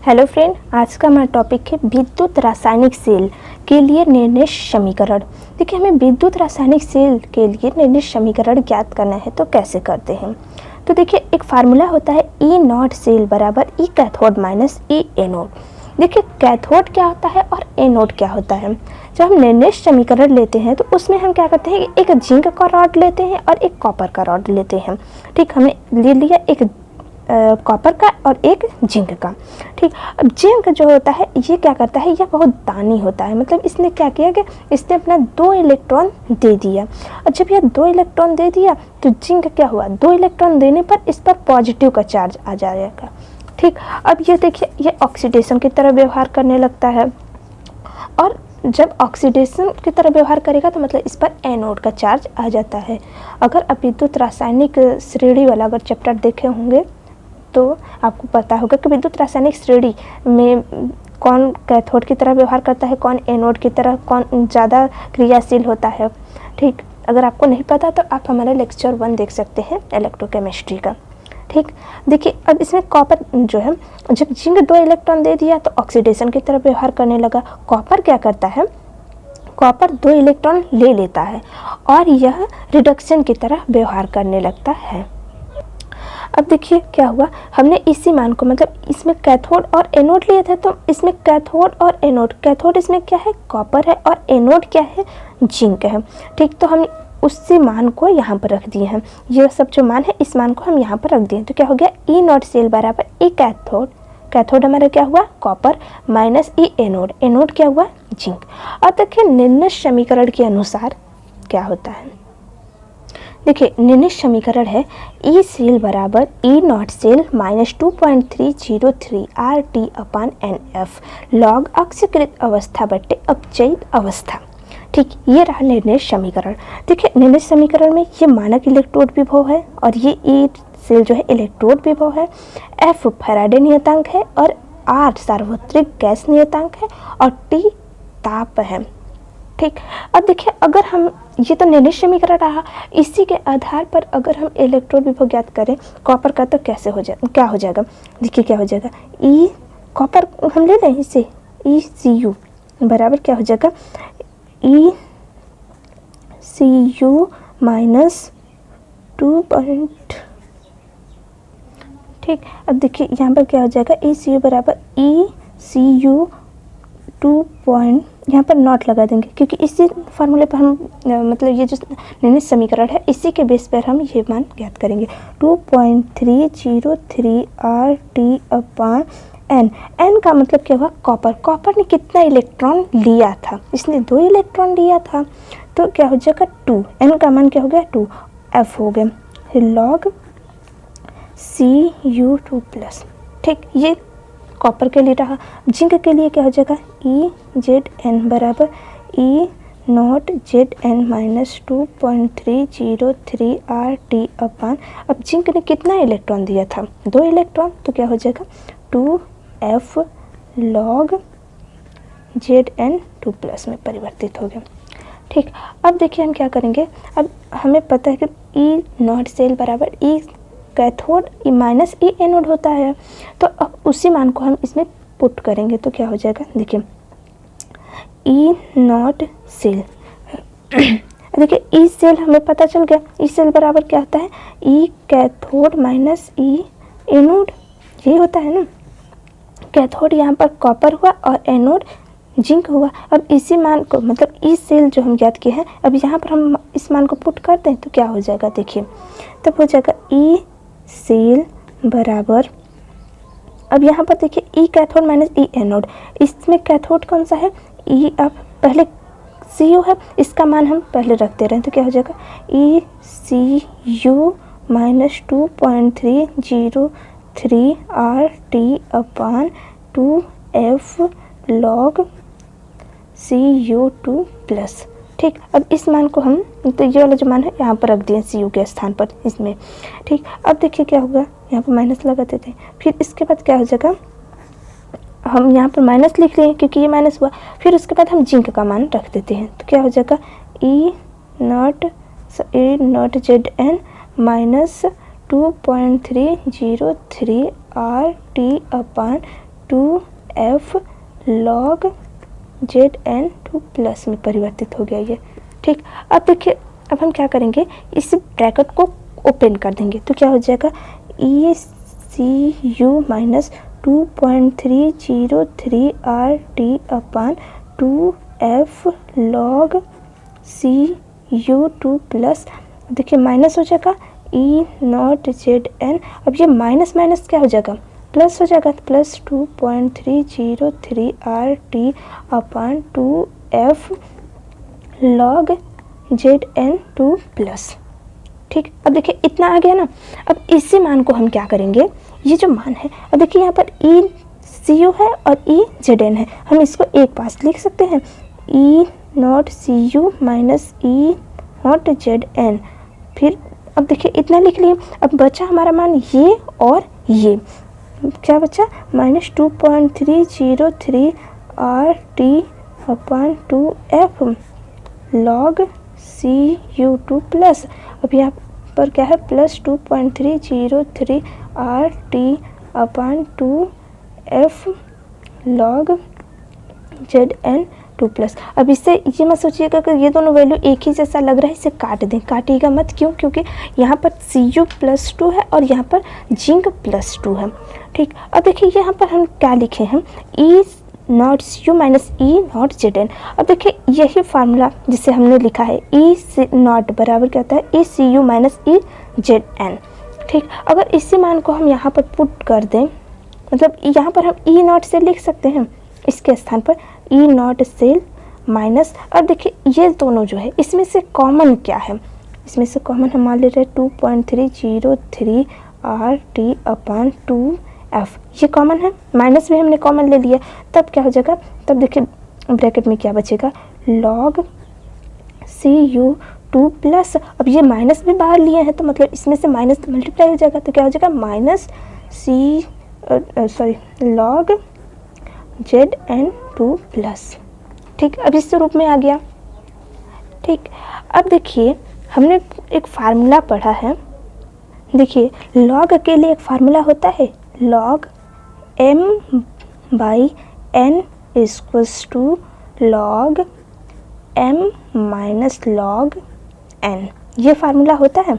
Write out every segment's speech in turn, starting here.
Hello friend, आज का हमारा टॉपिक है विद्युत रासायनिक सेल के लिए निर्दिष्ट समीकरण। देखिए, हमें विद्युत रासायनिक सेल के लिए निर्दिष्ट समीकरण ज्ञात करना है तो कैसे करते हैं। तो देखिए, एक फार्मूला होता है ई नॉट सेल बराबर ई कैथोड माइनस ई एनोड। देखिए, कैथोड क्या होता है और एनोड क्या होता है। जब हम निर्दिष्ट समीकरण लेते हैं तो उसमें हम क्या करते हैं, एक जिंक का रॉड लेते हैं और एक कॉपर का रॉड लेते हैं। ठीक, हमने ले लिया एक कॉपर का और एक जिंक का। ठीक, अब जिंक जो होता है ये क्या करता है, यह बहुत दानी होता है। मतलब इसने क्या किया कि इसने अपना 2 इलेक्ट्रॉन दे दिया, और जब यह 2 इलेक्ट्रॉन दे दिया तो जिंक क्या हुआ, 2 इलेक्ट्रॉन देने पर इस पर पॉजिटिव का चार्ज आ जाएगा। ठीक, अब ये देखिए, ये ऑक्सीडेशन की तरह व्यवहार करने लगता है, और जब ऑक्सीडेशन की तरह व्यवहार करेगा तो मतलब इस पर एनोड का चार्ज आ जाता है। अगर आप विद्युत रासायनिक श्रेणी वाला अगर चैप्टर देखे होंगे तो आपको पता होगा कि विद्युत रासायनिक श्रेणी में कौन कैथोड की तरह व्यवहार करता है, कौन एनोड की तरह, कौन ज़्यादा क्रियाशील होता है। ठीक, अगर आपको नहीं पता तो आप हमारा लेक्चर 1 देख सकते हैं इलेक्ट्रोकेमिस्ट्री का। ठीक, देखिए, अब इसमें कॉपर जो है, जब जिंक 2 इलेक्ट्रॉन दे दिया तो ऑक्सीडेशन की तरह व्यवहार करने लगा। कॉपर क्या करता है, कॉपर 2 इलेक्ट्रॉन ले लेता है और यह रिडक्शन की तरह व्यवहार करने लगता है। अब देखिए क्या हुआ, हमने इसी मान को, मतलब इसमें कैथोड और एनोड लिए थे, तो इसमें कैथोड और एनोड, कैथोड इसमें क्या है, कॉपर है, और एनोड क्या है, जिंक है। ठीक, तो हम उसी मान को यहाँ पर रख दिए हैं। ये सब जो मान है इस मान को हम यहाँ पर रख दिए, तो क्या हो गया, ई नॉट सेल बराबर ई कैथोड, कैथोड हमारा क्या हुआ, कॉपर, माइनस ई एनोड, एनोड क्या हुआ, जिंक। और देखिए, निर्दिष्ट समीकरण के अनुसार क्या होता है। देखिए, निर्दिष्ट समीकरण है ई सेल बराबर E naught cell minus 2.303 R T upon n F log अक्षीकृत अवस्था बटे अपचयित अवस्था। ठीक, ये रहा निर्दिष्ट समीकरण। देखिए, निर्दिष्ट समीकरण में ये मानक इलेक्ट्रोड विभव है और ये ई सेल जो है इलेक्ट्रोड विभव है, एफ फैराडे नियतांक है और आर सार्वत्रिक गैस नियतांक है और टी ताप है। ठीक, अब देखिए, अगर हम, ये तो निर्दिष्ट समीकरण रहा, इसी के आधार पर अगर हम इलेक्ट्रोड विभव ज्ञात करें कॉपर का तो कैसे हो जाए, क्या हो जाएगा। देखिए क्या हो जाएगा, ई कॉपर हम ले लें इसे, ई सी यू बराबर क्या हो जाएगा, E C U minus 2 point. ठीक, अब देखिए यहाँ पर क्या हो जाएगा, ई सी यू बराबर ई सी यू 2 पॉइंट, यहाँ पर नॉट लगा देंगे क्योंकि इसी फार्मूले पर हम मतलब ये जो निर्दिष्ट समीकरण है इसी के बेस पर हम ये मान ज्ञात करेंगे। 2.303 R T upon N, N का मतलब क्या हुआ, कॉपर, कॉपर ने कितना इलेक्ट्रॉन लिया था, इसने 2 इलेक्ट्रॉन लिया था, तो क्या हो जाएगा 2, एन का मान क्या हो गया 2, एफ हो गया लॉग Cu2 प्लस। ठीक, ये कॉपर के लिए रहा। जिंक के लिए क्या हो जाएगा, ई जेड एन बराबर E naught Z N minus 2.303 R T upon, अब जिंक ने कितना इलेक्ट्रॉन दिया था, 2 इलेक्ट्रॉन, तो क्या हो जाएगा 2f log Z N 2 plus में परिवर्तित हो गया। ठीक, अब देखिए हम क्या करेंगे, अब हमें पता है कि ई नॉट सेल बराबर ई कैथोड ई माइनस ई एनोड होता है, तो अब उसी मान को हम इसमें पुट करेंगे तो क्या हो जाएगा, देखिए ई नॉट सेल देखिए ई सेल हमें पता चल गया, ई सेल बराबर क्या होता है, ई कैथोड माइनस ई एनोड, यही होता है ना। कैथोड यहाँ पर कॉपर हुआ और एनोड जिंक हुआ। अब इसी मान को, मतलब ई सेल जो हम ज्ञात किए हैं, अब यहाँ पर हम इस मान को पुट कर दें तो क्या हो जाएगा, देखिए तब हो जाएगा ई सेल बराबर, अब यहाँ पर देखिए ई कैथोड माइनस ई एनोड, इसमें कैथोड कौन सा है, ई, अब पहले सी यू है, इसका मान हम पहले रखते रहे तो क्या हो जाएगा E C U minus 2.303 R T upon 2f log Cu2 plus. ठीक, अब इस मान को हम, तो ये वाला जो मान है यहाँ पर रख दिए सी यू के स्थान पर इसमें। ठीक, अब देखिए क्या होगा, यहाँ पर माइनस लगा देते हैं, फिर इसके बाद क्या हो जाएगा, हम यहाँ पर माइनस लिख रहे हैं क्योंकि ये माइनस हुआ, फिर उसके बाद हम जिंक का मान रख देते हैं तो क्या हो जाएगा E naught Z N minus 2.303 R T upon 2f log Zn2 plus में परिवर्तित हो गया ये। ठीक, अब देखिए अब हम क्या करेंगे, इस ब्रैकेट को ओपन कर देंगे तो क्या हो जाएगा, ECU minus 2.303 RT upon 2f log CU2 plus, देखिए माइनस हो जाएगा E नॉट Zn, अब ये माइनस माइनस क्या हो जाएगा, प्लस हो जाएगा, plus 2.303 RT upon 2f log Zn2 plus. ठीक, अब देखिए इतना आ गया ना। अब इसी मान को हम क्या करेंगे, ये जो मान है, अब देखिए यहाँ पर ECU है और EZn है, हम इसको एक पास लिख सकते हैं, E not CU minus E not Zn। फिर अब देखिए इतना लिख लिए, अब बचा हमारा मान ये और ये, क्या बचा, minus 2.303 RT upon 2f log CU2 plus, अब यहाँ पर क्या है, plus 2.303 RT upon 2f log Zn2 plus. अब इससे ये मत सोचिएगा कि ये दोनों वैल्यू एक ही जैसा लग रहा है, इसे काट दें, काटिएगा मत, क्यों, क्योंकि यहाँ पर Cu+2 है और यहाँ पर Zn+2 है। ठीक, अब देखिए यहाँ पर हम क्या लिखे हैं, E not CU minus E not Zn। अब देखिए यही फार्मूला जिसे हमने लिखा है, E नॉट बराबर क्या होता है, ECU माइनस EZn। ठीक, अगर इसी मान को हम यहाँ पर पुट कर दें, मतलब यहाँ पर हम E नॉट से लिख सकते हैं, इसके स्थान पर E नॉट सेल माइनस, और देखिए ये दोनों जो है इसमें से कॉमन क्या है, इसमें से कॉमन हम मान ले रहे हैं 2.303 RT अपान 2f, ये कॉमन है, माइनस भी हमने कॉमन ले लिया, तब क्या हो जाएगा, तब देखिए ब्रैकेट में क्या बचेगा, log CU2 प्लस, अब ये माइनस भी बाहर लिए हैं तो मतलब इसमें से माइनस तो मल्टीप्लाई हो जाएगा, तो क्या हो जाएगा, माइनस log Zn2 प्लस। ठीक, अब इस रूप में आ गया। ठीक, अब देखिए हमने एक फार्मूला पढ़ा है, देखिए log के लिए एक फार्मूला होता है, log m/n equals to log m minus log n, ये फार्मूला होता है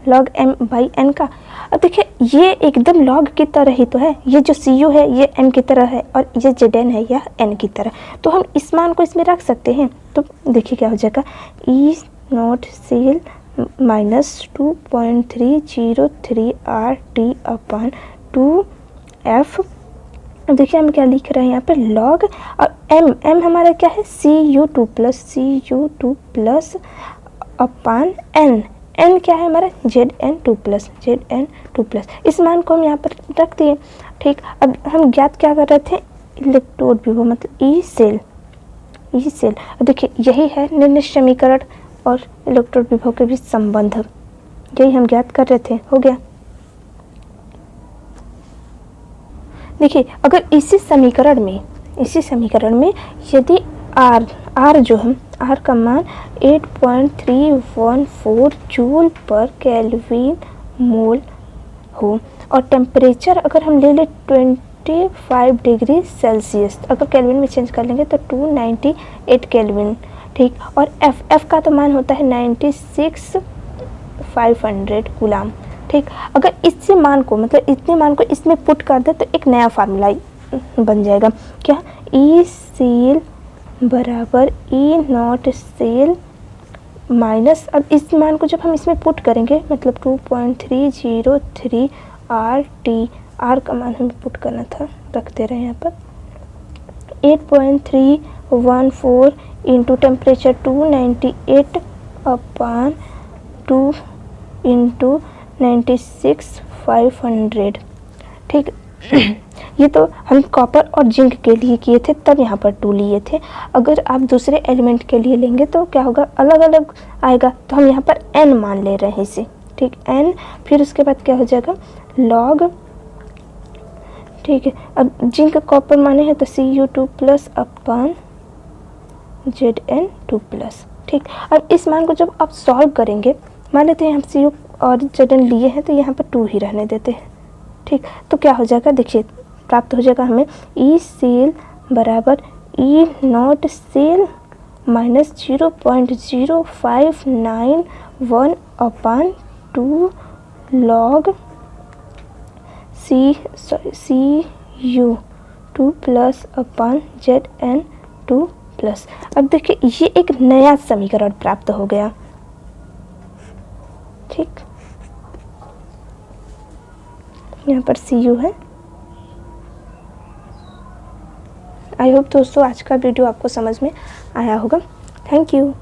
log m/n का। अब देखिए ये एकदम log की तरह ही तो है, ये जो CU है ये n की तरह है और ये Zn है यह n की तरह, तो हम इस मान को इसमें रख सकते हैं, तो देखिए क्या हो जाएगा, E naught cell minus 2.303 RT upon 2f, देखिए हम क्या लिख रहे हैं यहाँ पे, log, और m हमारा क्या है, CU2 प्लस अपान n क्या है हमारा, Zn2 प्लस, इस मान को हम यहाँ पर रख दिए। ठीक, अब हम ज्ञात क्या कर रहे थे, इलेक्ट्रोड विभव मतलब ई सेल। अब देखिए यही है निर्णय समीकरण और इलेक्ट्रोड विभव के बीच संबंध, यही हम ज्ञात कर रहे थे, हो गया। देखिए अगर इसी समीकरण में यदि R जो हम R का मान 8.314 जूल पर केल्विन मोल हो और टेम्परेचर अगर हम ले ले 25 डिग्री सेल्सियस, अगर केल्विन में चेंज कर लेंगे तो 298 केल्विन। ठीक, और F का तो मान होता है 96,500 कूलाम। ठीक, अगर इसी मान को मतलब इतने मान को इसमें पुट कर दे तो एक नया फार्मूला बन जाएगा, क्या, ई सेल बराबर ई नॉट सेल माइनस, अब इस मान को जब हम इसमें पुट करेंगे मतलब 2.303 RT, R का मान हमें पुट करना था, रखते रहे यहाँ पर, 8.314 इंटू टेम्परेचर 298 अपान 2 इंटू 96,500। ठीक, ये तो हम कॉपर और जिंक के लिए किए थे तब यहाँ पर 2 लिए थे, अगर आप दूसरे एलिमेंट के लिए लेंगे तो क्या होगा, अलग अलग आएगा, तो हम यहाँ पर n मान ले रहे हैं इसे। ठीक, n, फिर उसके बाद क्या हो जाएगा, log, ठीक है, अब जिंक कॉपर माने हैं तो Cu2 plus upon Zn2 plus. ठीक, अब इस मान को जब आप सॉल्व करेंगे, मान लेते हैं हम Cu और Zn लिए हैं तो यहाँ पर 2 ही रहने देते हैं। ठीक, तो क्या हो जाएगा, देखिए प्राप्त हो जाएगा हमें ई सेल बराबर E naught cell minus 0.0591 upon 2 log C U 2 plus upon ZN2 plus. अब देखिए ये एक नया समीकरण प्राप्त हो गया। ठीक, यहाँ पर CU है। आई होप दोस्तों आज का वीडियो आपको समझ में आया होगा। Thank you.